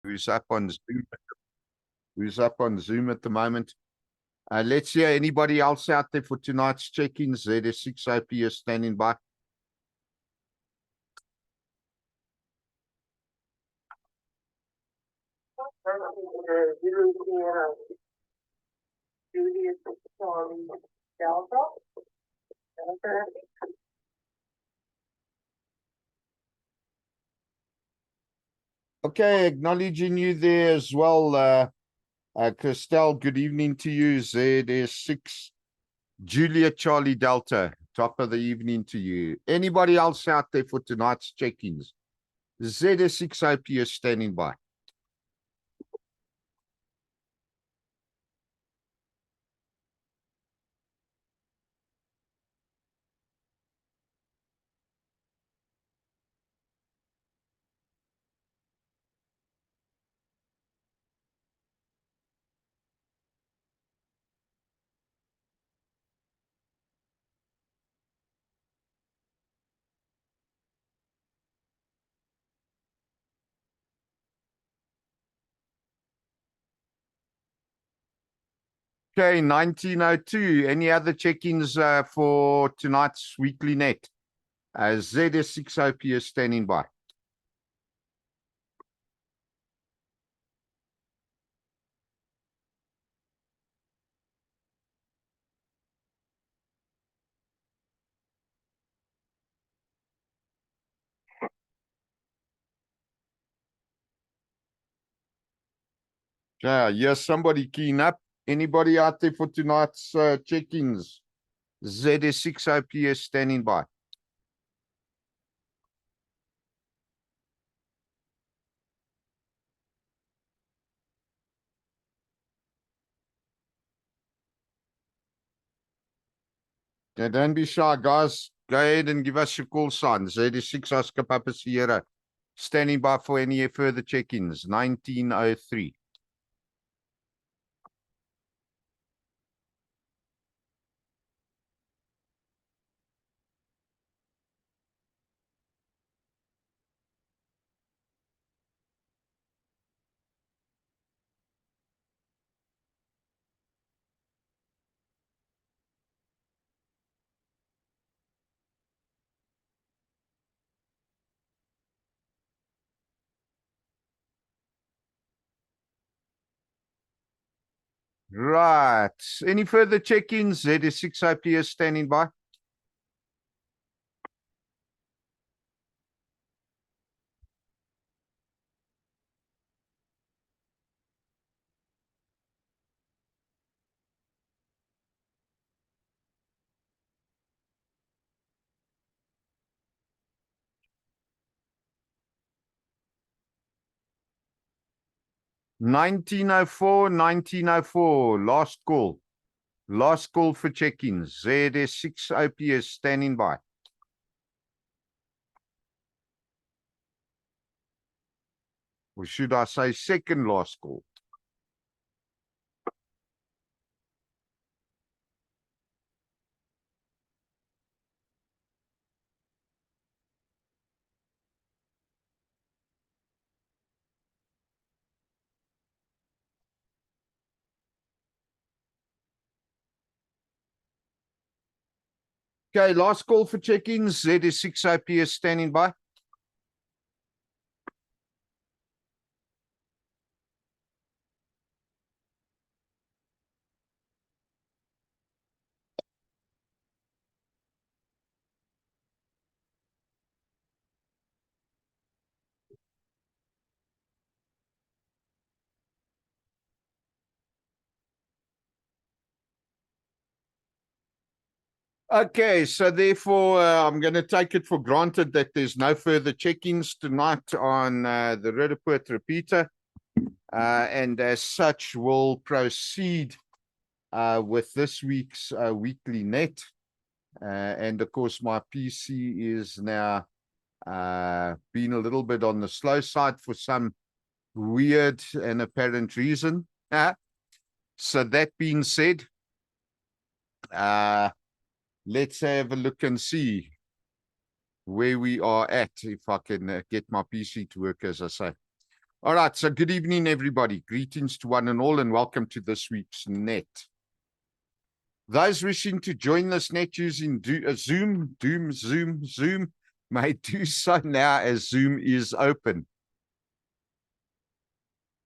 who's up on Zoom, who's up on Zoom at the moment. Let's hear anybody else out there for tonight's check-ins. There's 6 OPS standing by. Okay, acknowledging you there as well, Christelle. Good evening to you. There's 6 Julia Charlie Delta. Top of the evening to you. Anybody else out there for tonight's check-ins? ZS6 OPS standing by. Okay, 1902. Any other check-ins for tonight's weekly net? ZS6 OPS standing by. Yeah, yes, somebody keen up. Anybody out there for tonight's check-ins? ZS6 OPS standing by. Yeah, don't be shy, guys. Go ahead and give us your call sign. ZS6 Oscar Papa Sierra. Standing by for any further check-ins. 1903. Right. Any further check-ins? ZS6 OPS standing by. Nineteen oh four. Last call. Last call for check-ins. ZS6 OPS standing by. Or should I say second last call? Okay, last call for check-ins. ZS6 OPS standing by. Okay, so therefore, I'm going to take it for granted that there's no further check-ins tonight on the Rudderpoort repeater. And as such, we'll proceed with this week's weekly net. And of course, my PC is now been a little bit on the slow side for some weird and apparent reason. So that being said, let's have a look and see where we are at, if I can get my PC to work, as I say. All right, so good evening, everybody. Greetings to one and all, and welcome to this week's net. Those wishing to join this net using Zoom may do so now as Zoom is open.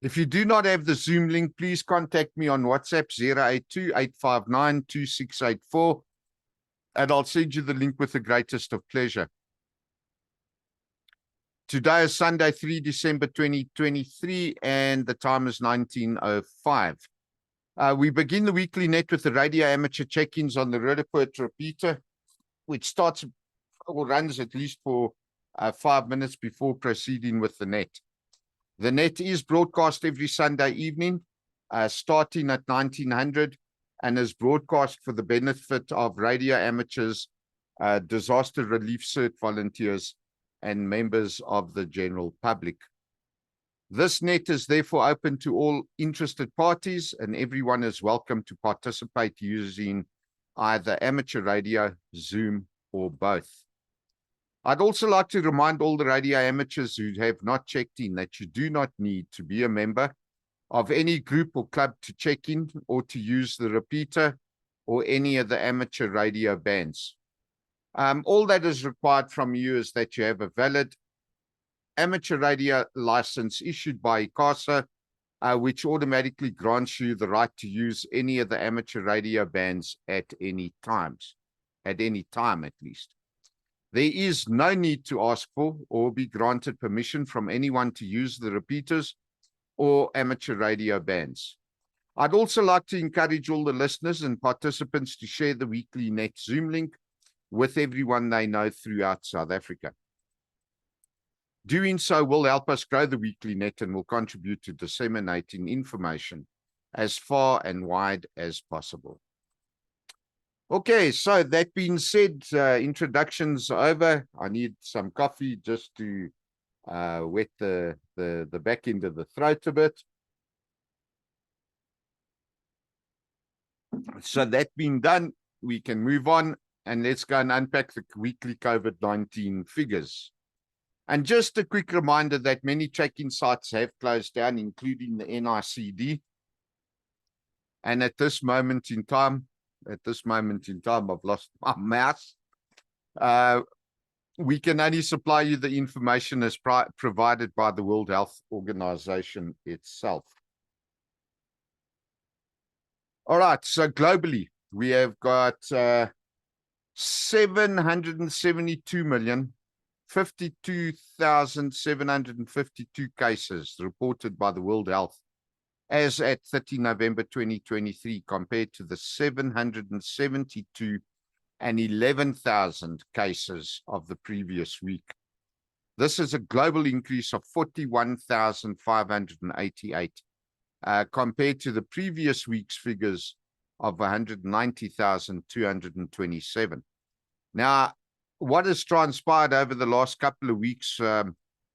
If you do not have the Zoom link, please contact me on WhatsApp 082-859-2684, and I'll send you the link with the greatest of pleasure. Today is Sunday, 3 December 2023, and the time is 19:05. We begin the weekly net with the radio amateur check-ins on the Roodepoort repeater, which starts or runs at least for 5 minutes before proceeding with the net. The net is broadcast every Sunday evening, starting at 1900, and is broadcast for the benefit of radio amateurs, disaster relief cert volunteers, and members of the general public. This net is therefore open to all interested parties, and everyone is welcome to participate using either amateur radio, Zoom, or both. I'd also like to remind all the radio amateurs who have not checked in that you do not need to be a member of any group or club to check in or to use the repeater or any of the amateur radio bands. All that is required from you is that you have a valid amateur radio license issued by ICASA, which automatically grants you the right to use any of the amateur radio bands at any time at least. There is no need to ask for or be granted permission from anyone to use the repeaters or amateur radio bands. I'd also like to encourage all the listeners and participants to share the weekly net Zoom link with everyone they know throughout South Africa. Doing so will help us grow the weekly net and will contribute to disseminating information as far and wide as possible. Okay, so that being said, introductions over. I need some coffee just to wet the back end of the throat a bit. So that being done, we can move on and let's go and unpack the weekly COVID-19 figures. And just a quick reminder that many check-in sites have closed down, including the NICD. And at this moment in time, I've lost my mouse. We can only supply you the information as provided by the World Health Organization itself. All right, so globally, we have got 772,052,752 cases reported by the World Health as at 30 November 2023, compared to the 772 and 11,000 cases of the previous week. This is a global increase of 41,588 compared to the previous week's figures of 190,227. Now, what has transpired over the last couple of weeks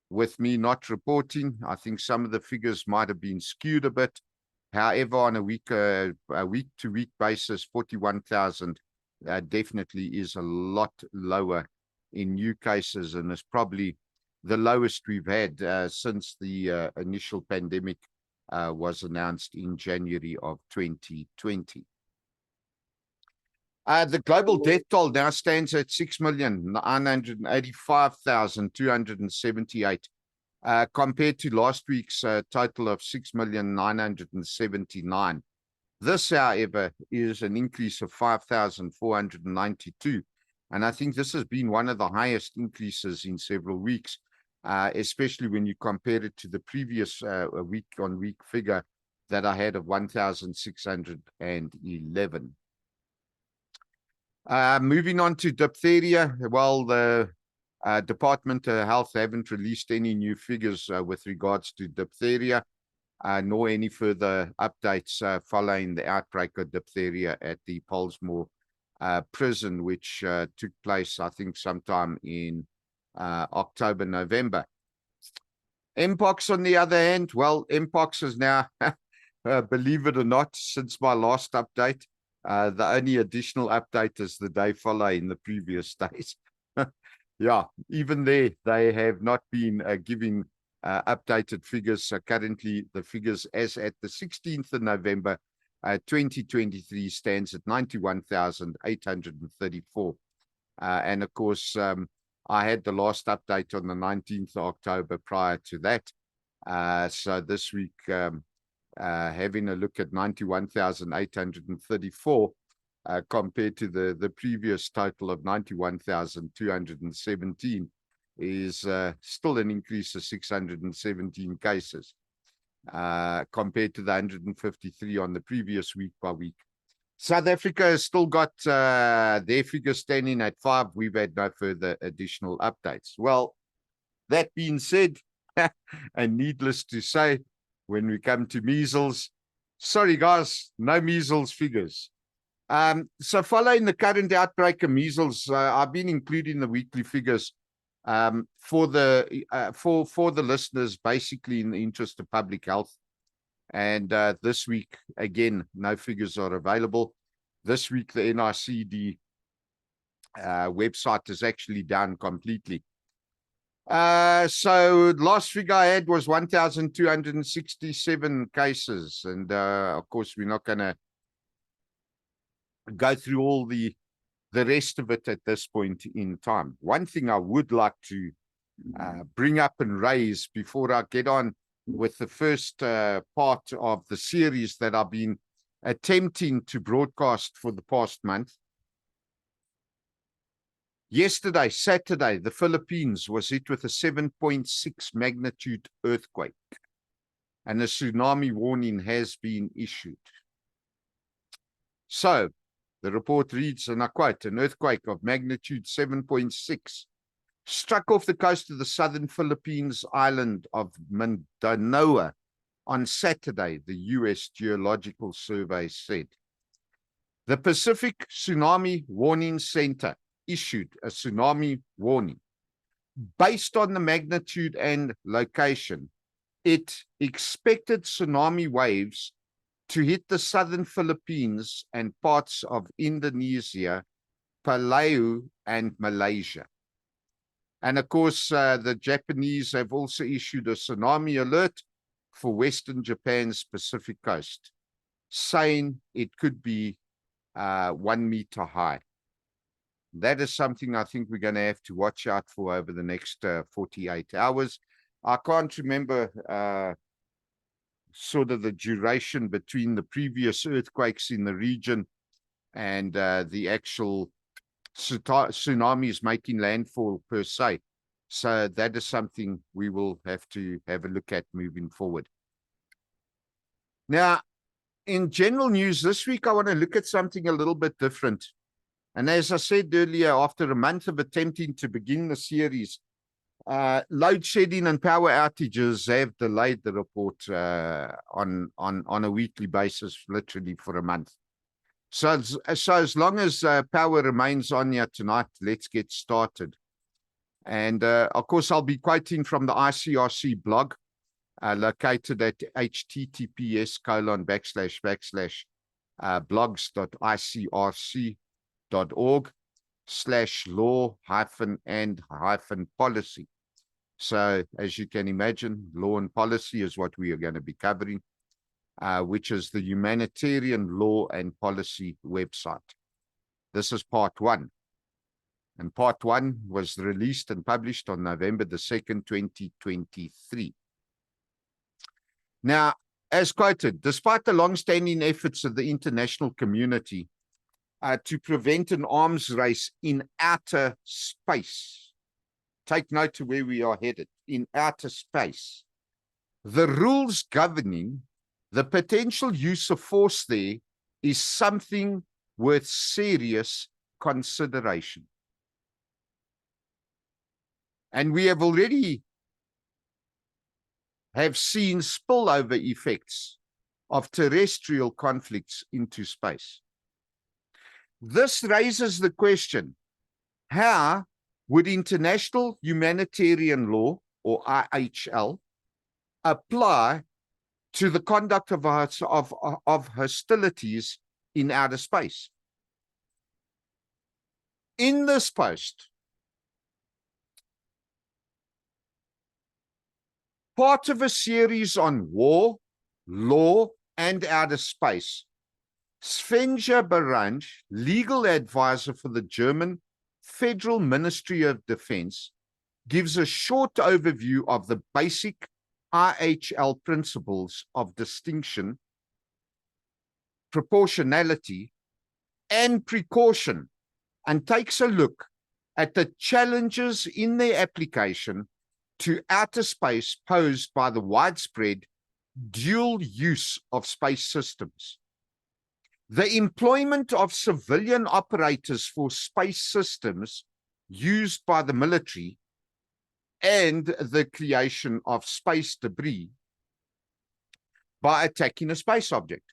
with me not reporting, I think some of the figures might have been skewed a bit. However, on a week-to-week basis, 41,000 definitely is a lot lower in new cases, and is probably the lowest we've had since the initial pandemic was announced in January of 2020. The global death toll now stands at 6,985,278, compared to last week's total of 6,979,000. This, however, is an increase of 5,492, and I think this has been one of the highest increases in several weeks, especially when you compare it to the previous week-on-week figure that I had of 1,611. Moving on to diphtheria, well, the Department of Health haven't released any new figures with regards to diphtheria, nor any further updates following the outbreak of diphtheria at the Pollsmoor prison, which took place, I think, sometime in October, November. Mpox, on the other hand, well, Mpox is now, believe it or not, since my last update, the only additional update is the day following the previous days. Yeah, even there, they have not been giving updated figures. So currently the figures as at the 16th of November 2023 stands at 91,834. And of course, I had the last update on the 19th of October prior to that. So this week, having a look at 91,834 compared to the previous total of 91,217 is still an increase of 617 cases compared to the 153 on the previous week by week. South Africa has still got their figures standing at 5. We've had no further additional updates. Well, that being said, and needless to say, when we come to measles, sorry guys, no measles figures. So following the current outbreak of measles, I've been including the weekly figures for the listeners, basically in the interest of public health. And this week, again, no figures are available. This week, the NICD website is actually down completely. So last figure I had was 1,267 cases. And of course, we're not going to go through all the rest of it at this point in time. One thing I would like to bring up and raise before I get on with the first part of the series that I've been attempting to broadcast for the past month. Yesterday, Saturday, the Philippines was hit with a 7.6 magnitude earthquake, and a tsunami warning has been issued. So, the report reads, and I quote, an earthquake of magnitude 7.6 struck off the coast of the southern Philippines island of Mindanao on Saturday, the U.S. Geological Survey said. The Pacific Tsunami Warning Center issued a tsunami warning. Based on the magnitude and location, it expected tsunami waves to hit the southern Philippines and parts of Indonesia, Palau, and Malaysia. And of course, the Japanese have also issued a tsunami alert for Western Japan's Pacific coast, saying it could be 1 meter high. That is something I think we're going to have to watch out for over the next 48 hours. I can't remember sort of the duration between the previous earthquakes in the region and the actual tsunamis making landfall per se. So that is something we will have to have a look at moving forward. Now, in general news this week, I want to look at something a little bit different. And as I said earlier, after a month of attempting to begin the series, load shedding and power outages have delayed the report on a weekly basis, literally for a month. So as long as power remains on here tonight, let's get started. And of course, I'll be quoting from the ICRC blog, located at https://blogs.icrc.org/law-and-policy. So as you can imagine, law and policy is what we are going to be covering, which is the Humanitarian Law and Policy website. This is part 1. And part 1 was released and published on November the 2nd, 2023. Now, as quoted, despite the long-standing efforts of the international community to prevent an arms race in outer space, take note of where we are headed, in outer space, the rules governing the potential use of force there is something worth serious consideration. And we have already seen spillover effects of terrestrial conflicts into space. This raises the question, how would international humanitarian law, or IHL, apply to the conduct of hostilities in outer space? In this post, part of a series on war, law, and outer space, Svenja Baranj, legal advisor for the German Federal Ministry of Defense, gives a short overview of the basic IHL principles of distinction, proportionality, and precaution, and takes a look at the challenges in their application to outer space posed by the widespread dual use of space systems. The employment of civilian operators for space systems used by the military and the creation of space debris by attacking a space object.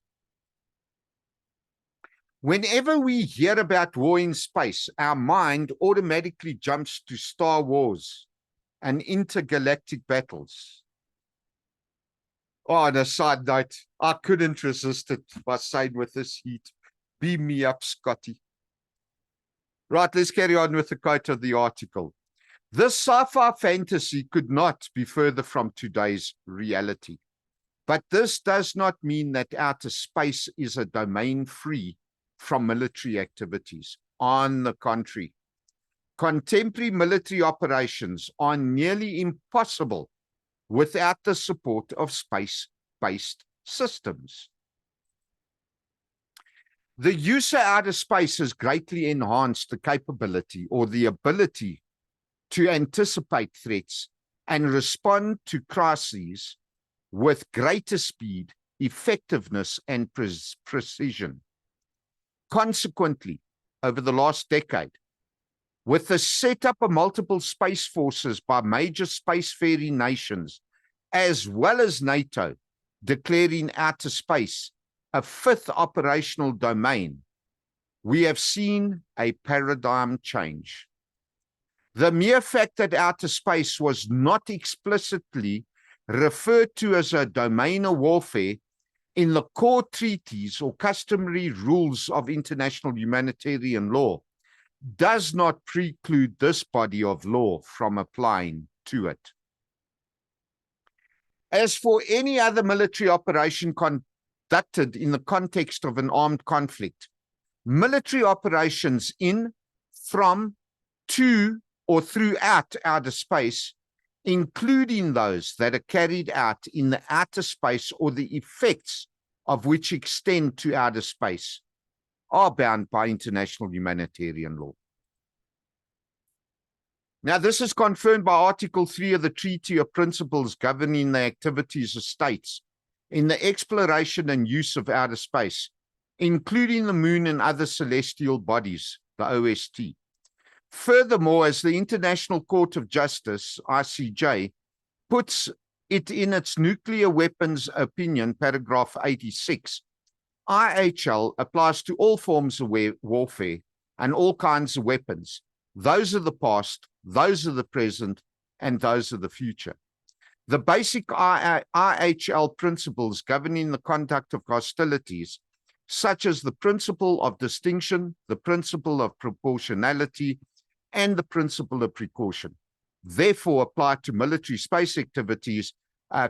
Whenever we hear about war in space, our mind automatically jumps to Star Wars and intergalactic battles. Oh, on a side note, I couldn't resist it by saying with this heat, beam me up, Scotty. Right, let's carry on with the quote of the article. This sci-fi fantasy could not be further from today's reality. But this does not mean that outer space is a domain free from military activities. On the contrary, contemporary military operations are nearly impossible without the support of space-based systems. The use of outer space has greatly enhanced the capability or the ability to anticipate threats and respond to crises with greater speed, effectiveness, and precision. Consequently, over the last decade, with the setup of multiple space forces by major spacefaring nations, as well as NATO, declaring outer space a fifth operational domain, we have seen a paradigm change. The mere fact that outer space was not explicitly referred to as a domain of warfare in the core treaties or customary rules of international humanitarian law does not preclude this body of law from applying to it. As for any other military operation conducted in the context of an armed conflict, military operations in, from, to, or throughout outer space, including those that are carried out in the outer space or the effects of which extend to outer space, are bound by international humanitarian law. Now, this is confirmed by Article 3 of the Treaty of Principles governing the activities of states in the exploration and use of outer space, including the moon and other celestial bodies, the OST. Furthermore, as the International Court of Justice, ICJ, puts it in its nuclear weapons opinion, paragraph 86, IHL applies to all forms of warfare and all kinds of weapons, those of the past, those of the present, and those of the future. The basic IHL principles governing the conduct of hostilities, such as the principle of distinction, the principle of proportionality, and the principle of precaution, therefore apply to military space activities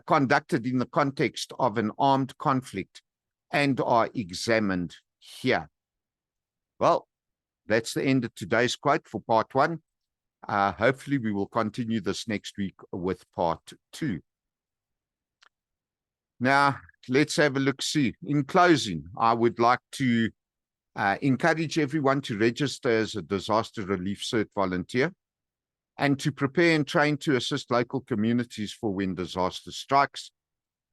conducted in the context of an armed conflict and are examined here. Well, that's the end of today's quote for part 1. Hopefully we will continue this next week with part 2. Now, let's have a look-see. In closing, I would like to encourage everyone to register as a disaster relief cert volunteer and to prepare and train to assist local communities for when disaster strikes.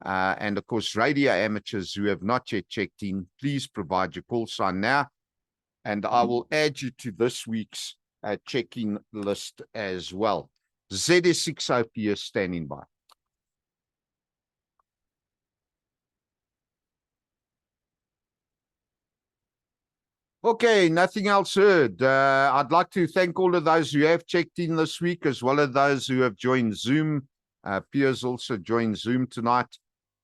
And of course, radio amateurs who have not yet checked in, please provide your call sign now, and I will add you to this week's check-in list as well. ZS6OP is standing by. Okay, nothing else heard. I'd like to thank all of those who have checked in this week, as well as those who have joined Zoom. Piers also joined Zoom tonight.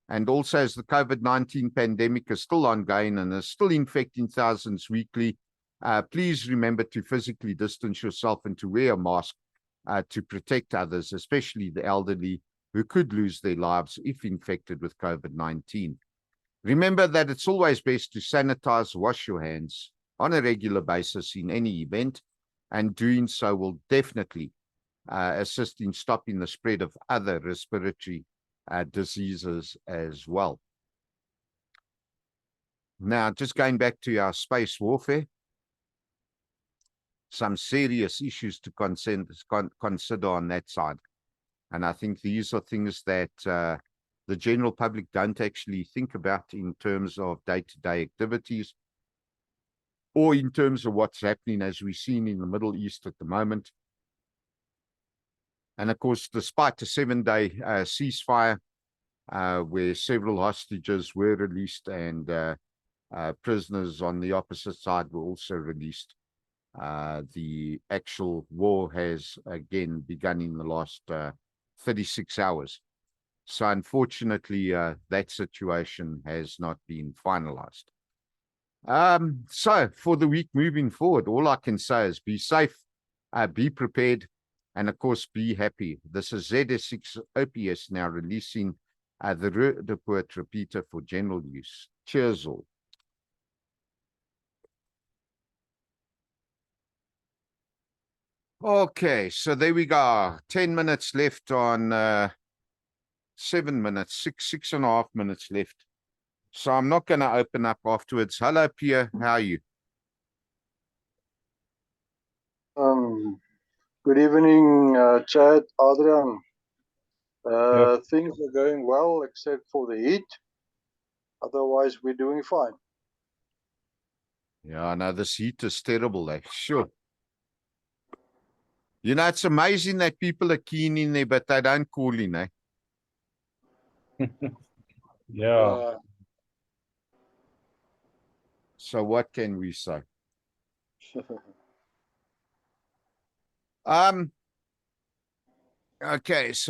And also, as the COVID-19 pandemic is still ongoing and is still infecting thousands weekly, please remember to physically distance yourself and to wear a mask to protect others, especially the elderly who could lose their lives if infected with COVID-19. Remember that it's always best to sanitize, wash your hands on a regular basis in any event, and doing so will definitely assist in stopping the spread of other respiratory diseases as well. Now, just going back to our space warfare, some serious issues to consider on that side. And I think these are things that the general public don't actually think about in terms of day-to-day activities or in terms of what's happening as we've seen in the Middle East at the moment. And of course, despite the 7-day ceasefire, where several hostages were released and prisoners on the opposite side were also released, the actual war has again begun in the last 36 hours. So unfortunately, that situation has not been finalized. So for the week moving forward, all I can say is be safe, be prepared, and of course, be happy. This is ZS6 OPS now releasing the report repeater for general use. Cheers all. Okay, so there we go. 10 minutes left on 7 minutes, six and a half minutes left. So I'm not going to open up afterwards. Hello, Pierre. How are you? Good evening, Chad, Adrian. Things are going well except for the heat. Otherwise, we're doing fine. Yeah, no, this heat is terrible, eh? Sure. You know, it's amazing that people are keen in there, but they don't call in, eh? Yeah. So what can we say? Okay, so